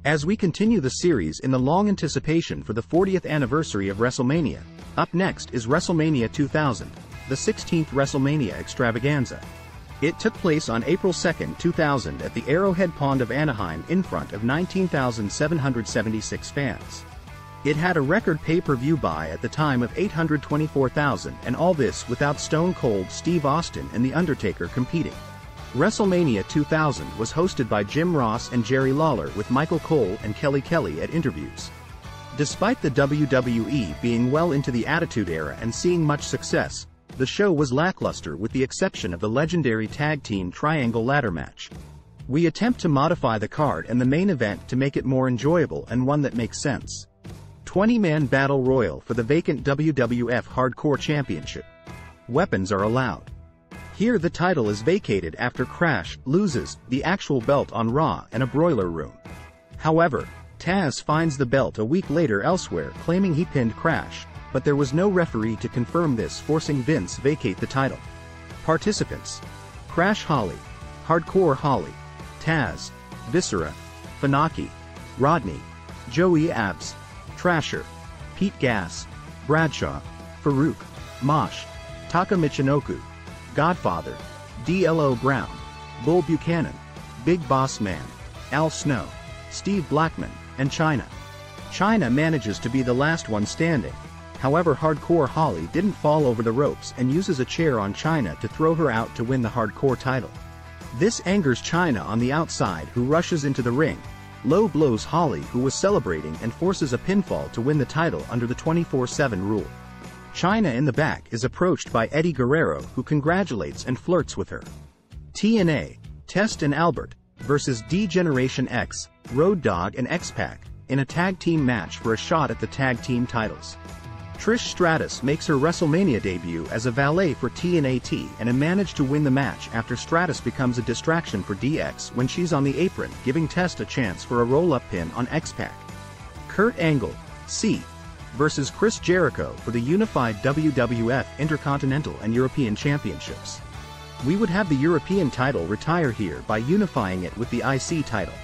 As we continue the series in the long anticipation for the 40th anniversary of WrestleMania, up next is WrestleMania 2000, the 16th WrestleMania extravaganza. It took place on April 2, 2000 at the Arrowhead Pond of Anaheim in front of 19,776 fans. It had a record pay-per-view buy at the time of 824,000, and all this without Stone Cold Steve Austin and The Undertaker competing. WrestleMania 2000 was hosted by Jim Ross and Jerry Lawler with Michael Cole and Kelly Kelly at interviews. Despite the WWE being well into the Attitude Era and seeing much success, the show was lackluster with the exception of the legendary tag team triangle ladder match. We attempt to modify the card and the main event to make it more enjoyable and one that makes sense. 20-man battle royal for the vacant WWF Hardcore Championship. Weapons are allowed. Here the title is vacated after Crash loses the actual belt on Raw and a broiler room. However, Taz finds the belt a week later elsewhere claiming he pinned Crash, but there was no referee to confirm this, forcing Vince vacate the title. Participants: Crash Holly, Hardcore Holly, Taz, Viscera, Funaki, Rodney, Joey Abs, Trasher, Pete Gas, Bradshaw, Farouk, Mosh, Taka Michinoku, Godfather, D.L.O. Brown, Bull Buchanan, Big Boss Man, Al Snow, Steve Blackman, and Chyna. Chyna manages to be the last one standing. However, Hardcore Holly didn't fall over the ropes and uses a chair on Chyna to throw her out to win the Hardcore title. This angers Chyna on the outside, who rushes into the ring, low blows Holly, who was celebrating, and forces a pinfall to win the title under the 24/7 rule. Chyna in the back is approached by Eddie Guerrero, who congratulates and flirts with her. TNA, Test and Albert, versus D-Generation X, Road Dogg and X-Pac, in a tag team match for a shot at the tag team titles. Trish Stratus makes her WrestleMania debut as a valet for TNA and managed to win the match after Stratus becomes a distraction for DX when she's on the apron, giving Test a chance for a roll-up pin on X-Pac. Kurt Angle, C, versus Chris Jericho for the unified WWF Intercontinental and European Championships. We would have the European title retire here by unifying it with the IC title.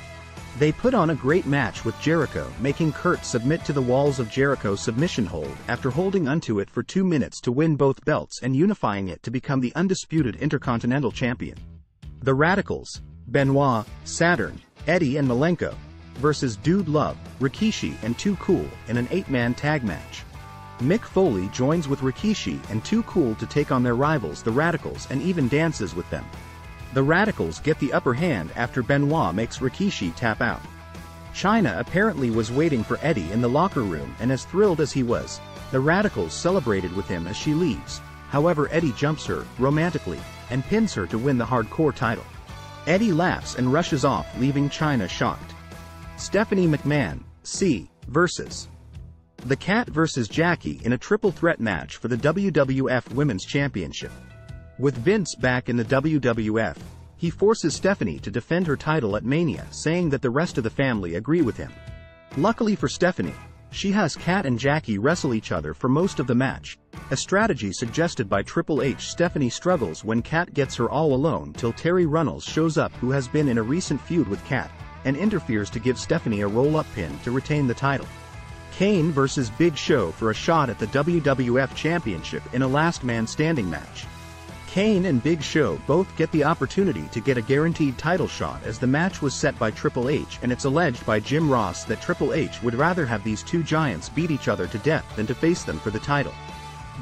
They put on a great match with Jericho, making Kurt submit to the walls of Jericho's submission hold after holding onto it for 2 minutes to win both belts and unifying it to become the undisputed Intercontinental Champion. The Radicals, Benoit, Saturn, Eddie and Malenko, versus Dude Love, Rikishi and Too Cool in an 8-man tag match. Mick Foley joins with Rikishi and Too Cool to take on their rivals the Radicals and even dances with them. The Radicals get the upper hand after Benoit makes Rikishi tap out. Chyna apparently was waiting for Eddie in the locker room, and as thrilled as he was, the Radicals celebrated with him as she leaves. However, Eddie jumps her, romantically, and pins her to win the Hardcore title. Eddie laughs and rushes off, leaving Chyna shocked. Stephanie McMahon, C, versus The Cat versus Jackie in a triple threat match for the WWF Women's Championship. With Vince back in the WWF, he forces Stephanie to defend her title at Mania, saying that the rest of the family agree with him. Luckily for Stephanie, she has Cat and Jackie wrestle each other for most of the match, a strategy suggested by Triple H. Stephanie struggles when Cat gets her all alone till Terry Runnels shows up, who has been in a recent feud with Cat, and interferes to give Stephanie a roll-up pin to retain the title. Kane versus Big Show for a shot at the WWF Championship in a last-man standing match. Kane and Big Show both get the opportunity to get a guaranteed title shot, as the match was set by Triple H, and it's alleged by Jim Ross that Triple H would rather have these two giants beat each other to death than to face them for the title.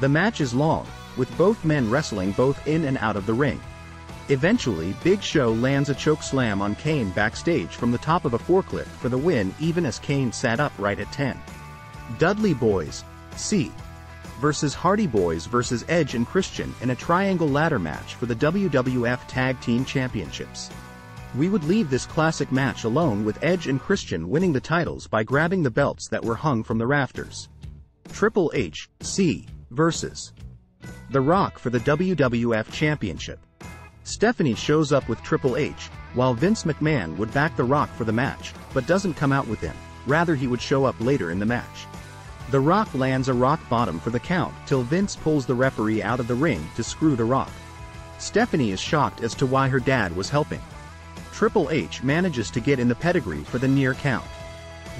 The match is long, with both men wrestling both in and out of the ring. Eventually, Big Show lands a choke slam on Kane backstage from the top of a forklift for the win, even as Kane sat upright at 10. Dudley Boys, C, versus Hardy Boys versus Edge and Christian in a triangle ladder match for the WWF Tag Team Championships. We would leave this classic match alone, with Edge and Christian winning the titles by grabbing the belts that were hung from the rafters. Triple H, C, versus The Rock for the WWF Championship. Stephanie shows up with Triple H, while Vince McMahon would back The Rock for the match, but doesn't come out with him. Rather, he would show up later in the match. The Rock lands a rock bottom for the count, till Vince pulls the referee out of the ring to screw The Rock. Stephanie is shocked as to why her dad was helping. Triple H manages to get in the pedigree for the near count.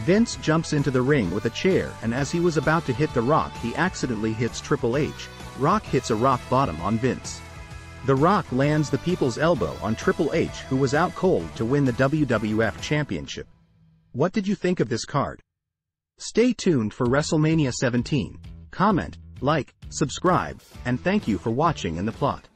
Vince jumps into the ring with a chair, and as he was about to hit The Rock, he accidentally hits Triple H. Rock hits a rock bottom on Vince. The Rock lands the People's Elbow on Triple H, who was out cold, to win the WWF Championship. What did you think of this card? Stay tuned for WrestleMania 17. Comment, like, subscribe, and thank you for watching In the Plot.